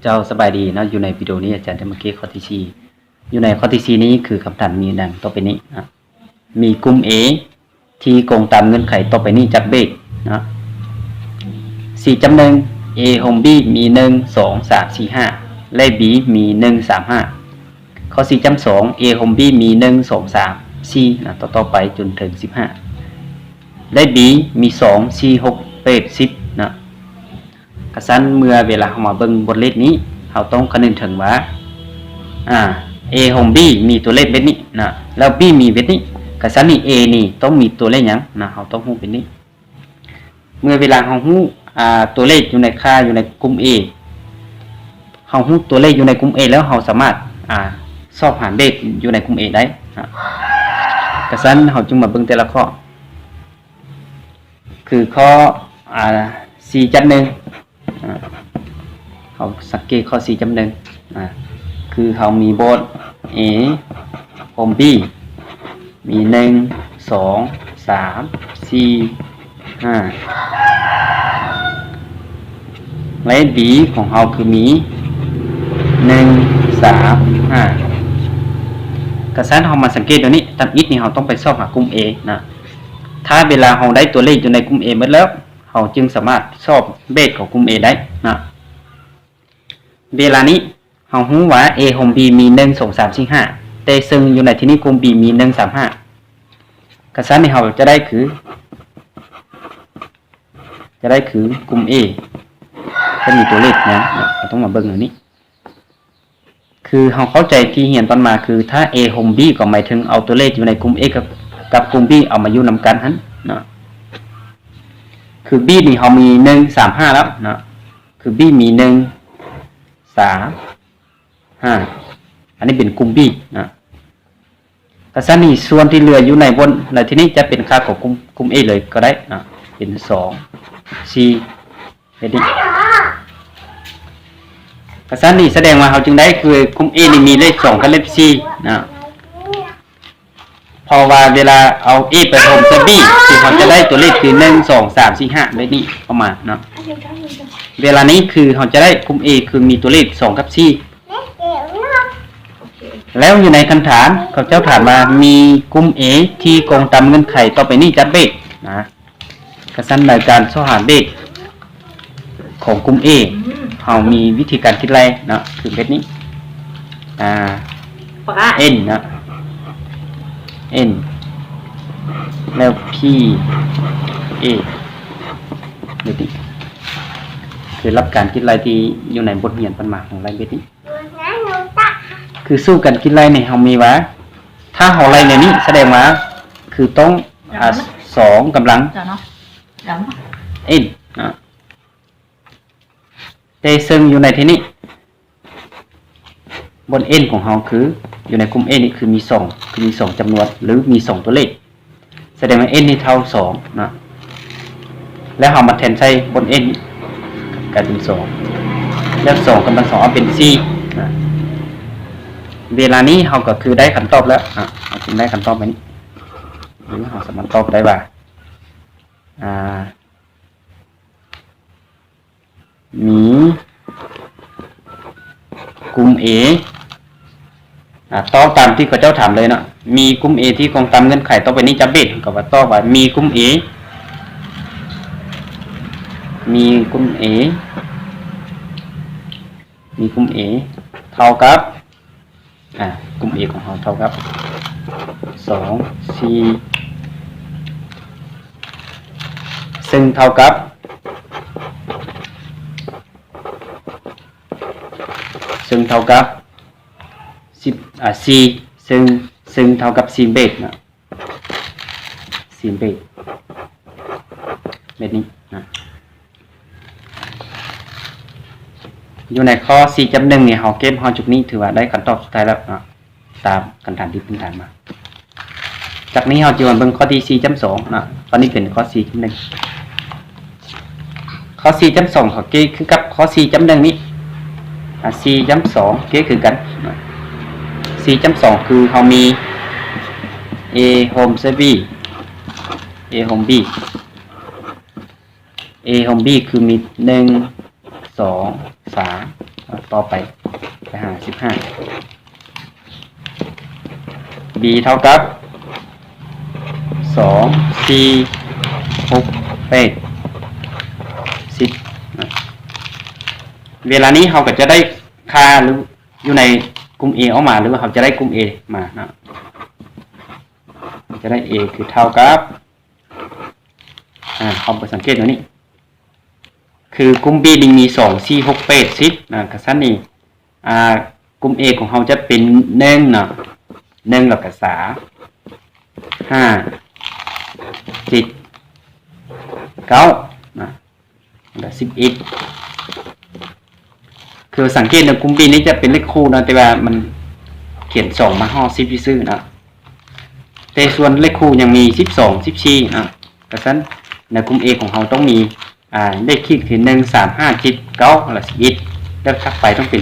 เจ้าสบายดีเนาะอยู่ในวิดีโอนี้อาจารย์จะมาเก็ข้อที่สี่อยู่ในข้อที่สี่นี้คือคำถามมีดังต่อไปนี้นะมีกลุ่ม A ที่โกงตามเงื่อนไขต่อไปนี้จัดเบรกนะสี่จำหนึ่ง A โฮม B มี1 2 3 4 5และ B มี1 3 5ข้อสี่จำสอง A โฮม B มี1 2 3 4นะต่อไปจนถึง15และ B มี2 4 6 8 10นะกระสั้นเมื่อเวลาเรามาเบิ่งบทเลขนี้เราต้องคำนึงถึงว่าA ของ B มีตัวเลขเบ็ดนี้นะแล้ว B มีเบ็ดนี้กระสั้นนี่ A นี่ต้องมีตัวเลขหยังนะเราต้องรู้เป็นนี้เมื่อเวลาเรารู้ตัวเลขอยู่ในค่าอยู่ในกลุ่ม A เรารู้ตัวเลขอยู่ในกลุ่ม A แล้วเราสามารถสอบหาเบ็ดอยู่ในกลุ่ม A ได้นะกระสั้นเราจึงมาเบิ่งแต่ละข้อคือข้อ4.1เขาสังเกตข้อ4.1คือเขามีบท A โฮม B มี1 2 3 4 5และ B ของเขาคือมี1 3 5กระสั้นเรามาสังเกตตัวนี้ตัดอิดนี่เราต้องไปสอบหากลุ่ม A นะถ้าเวลาเราได้ตัวเลขอยู่ในกลุ่ม A หมดแล้วเราจึงสามารถสอบเบสของกลุ่ม A ได้นะเวลานี้เรารู้ว่า A ของ B มี1 2 3 4 5แต่ซึ่งอยู่ในที่นี้กลุ่ม B มี1 3 5กระสั้นนี่เราจะได้คือกลุ่ม A จะมีตัวเลขนะเราต้องมาเบิ่งอันนี้คือเราเข้าใจที่เรียนตอนมาคือถ้า A ของ B ก็หมายถึงเอาตัวเลขอยู่ในกลุ่ม A กับกลุ่ม B เอามาอยู่นำกันนั้นนะคือ B นี่เขามี1 3 5แล้วนะคือ B มี1 3 5อันนี้เป็นกลุ่ม B นะกระสั้นนี่ส่วนที่เหลืออยู่ในบนในที่นี้จะเป็นค่าของกลุ่ม A เลยก็ได้นะเป็น2 4เป็นนี้กระสั้นนี่แสดงว่าเขาจึงได้คือกลุ่ม A นี่มีเลข2กับเลข4นะพอว่าเวลาเอา A ไปรวมกับ B คือเขาจะได้ตัวเลขคือ1 2 3 4 5แบบนี้เข้ามานะเวลานี้คือเขาจะได้กลุ่ม A คือมีตัวเลข2กับ4แล้วอยู่ในคำถามเขาเจ้าถามว่ามีกลุ่ม A ที่โกงตามเงื่อนไขต่อไปนี้จัดเบสนะกระสั้นในการสอบหาเบสของกลุ่ม A เขามีวิธีการคิดอะไรนะคือเบสนี้N นะ N แล้ว P A เบสนี้คือรับการคิดอะไรที่อยู่ในบทเรียนปัญหาของไรเบสนี้คือสู้กันคิดไรในเฮามีว่าถ้าเฮาไรในนี้แสดงว่าคือต้อง2กำลังn นะแต่ซึ่งอยู่ในที่นี้บน n ของเฮาคืออยู่ในกลุ่ม n นี่คือมี2คือมี2จำนวนหรือมี2ตัวเลขแสดงว่า n นี่เท่า2นะแล้วเฮามาแทนใส่บน n กลายเป็น2แล้ว2กำลัง2เอาเป็น4นะเวลานี้เราก็คือได้คำตอบแล้วเราจึงได้คำตอบไปนี้หรือเราสามารถตอบได้ว่ามีกลุ่ม A ตอบตามที่เขาเจ้าถามเลยเนาะมีกลุ่ม A ที่โกงตามเงื่อนไขต่อไปนี้จะเบ็ดก็ว่าตอบว่ามีกลุ่ม A มีกลุ่ม A เท่ากับกลุ่ม A ของเราเท่ากับ2 4ซึ่งเท่ากับ10 4ซึ่งเท่ากับ4เบสนะ4เบสแบบนี้นะอยู่ในข้อ 4.1 เนี่ยเราเก็บจุดนี้ถือว่าได้คำตอบสุดท้ายแล้วนะตามคำถามที่พื้นฐานมาจากนี้เราจะมาเบิ่งข้อที่ 4.2 นะตอนนี้เป็นข้อ 4.1 ข้อ 4.2 เขาเก็บคือกับข้อ 4.1 นี้4.2 เก็บคือกัน 4.2 คือเรามี A home B A home B A ของ B คือมี1 2 3 ต่อไปหา15 b เท่ากับ2 4 6 8 10นะเวลานี้เราก็จะได้ค่าหรืออยู่ในกลุ่ม A ออกมาหรือว่าเราจะได้กลุ่ม A มานะจะได้ A คือเท่ากับเอาไปสังเกตตัวนี้คือกลุ่ม B นี่มี2 4 6 8 10นะกระสั้นนี่กลุ่ม A ของเราจะเป็น1เนาะ1แล้วก็3 5 7 9นะแล้ว11คือสังเกตในกลุ่ม B นี้จะเป็นเลขคู่นะแต่ว่ามันเขียน2มาห่อ10ซื่อๆนะแต่ส่วนเลขคู่ยังมี12 14นะกระสั้นในกลุ่ม A ของเราต้องมีเลขคี่คือ1 3 5 7 9แล้ว11แล้วถัดไปต้องเป็น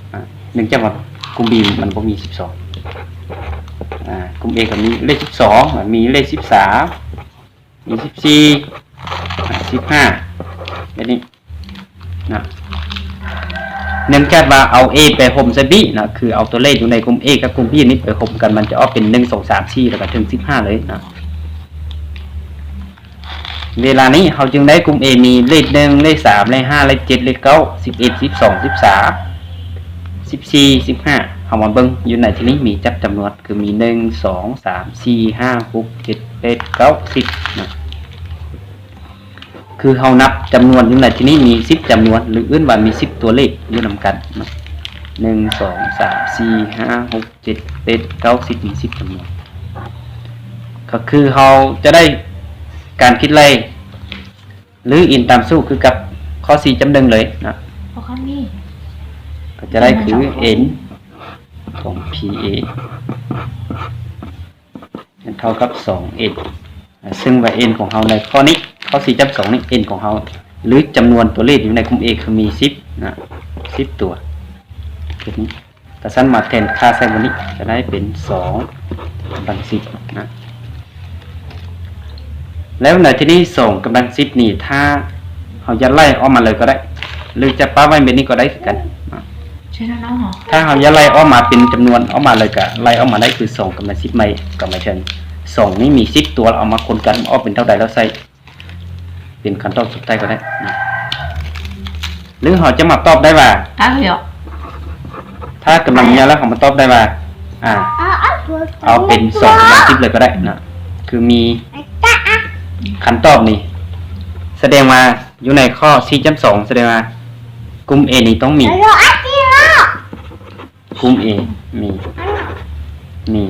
12เนื่องจากว่ากลุ่ม B มันบ่มี12กลุ่ม A ก็มีเลข12มีเลข13มี14 15แบบนี้นะเนื่องจากว่าเอา A ไปห่มใส่ B นะคือเอาตัวเลขอยู่ในกลุ่ม A กับกลุ่ม B นี้ไปห่มกันมันจะออกเป็น1 2 3 4แล้วก็ถึง15เลยนะเวลานี้เราจึงได้กลุ่ม A มีเลข1เลข3เลข5เลข7เลข9 11 12 13 14 15เอามาเบิ่งอยู่ในที่นี้มีจักจำนวนคือมี1 2 3 4 5 6 7 8 9 10นะคือเรานับจำนวนอยู่ในที่นี้มี10จำนวนหรืออื่นว่ามี10ตัวเลขอยู่นำกันนะ1 2 3 4 5 6 7 8 9 10มี10จำนวนก็คือเราจะได้การคิดเลขหรืออินตามสู้คือกับข้อ4จำ1เลยนะก็จะได้คือ n ของ PA เท่ากับ 2n ซึ่งว่า n ของเราในข้อนี้ข้อ4จำ2นี่ n ของเราหรือจำนวนตัวเลขอยู่ในกลุ่ม A คือมี10นะ10ตัวแบบนี้ถ้าสั้นมาแทนค่าใส่บนนี้จะได้เป็น2กำลัง10นะแล้วในที่นี้2กำลัง10นี่ถ้าเราจะไล่ออกมาเลยก็ได้หรือจะป้าไว้แบบนี้ก็ได้คือกันถ้าเราจะไล่ออกมาเป็นจำนวนออกมาเลยก็ไล่ออกมาได้คือ2กำลัง10ไม่ก็หมายถึง2นี่มี10ตัวเอามาคูณกันออกเป็นเท่าใดแล้วใส่เป็นขั้นตอนสุดท้ายก็ได้นะหรือเราจะมาตอบได้ว่าถ้ากำลังเยอะแล้วเรามาตอบได้ว่าเอาเป็น2กำลัง10เลยก็ได้นะคือมีขั้นตอบนี่แสดงว่าอยู่ในข้อ 4.2 แสดงว่ากลุ่ม A นี่ต้องมีกลุ่ม A มี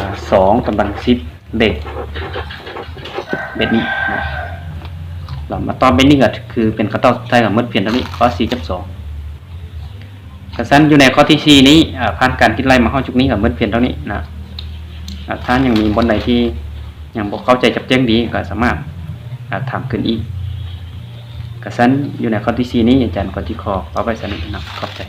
2กำลัง10เบ็ดนี้นะเรามาตอบเป็นนี่ก็คือเป็นคำตอบสุดท้ายของเมื่อเพียงเท่านี้ข้อ 4.2 กระสั้นอยู่ในข้อที่4นี้ผ่านการคิดไล่มาเข้าจุดนี้กับเมื่อเพียงเท่านี้นะถ้ายังมีบนไหนที่ยังบ่เข้าใจจับแจ้งดีก็สามารถถามขึ้นอีกกระสั้นอยู่ในข้อที่4นี้อาจารย์ก็ที่ขอเอาไว้สนุกนะขอบใจ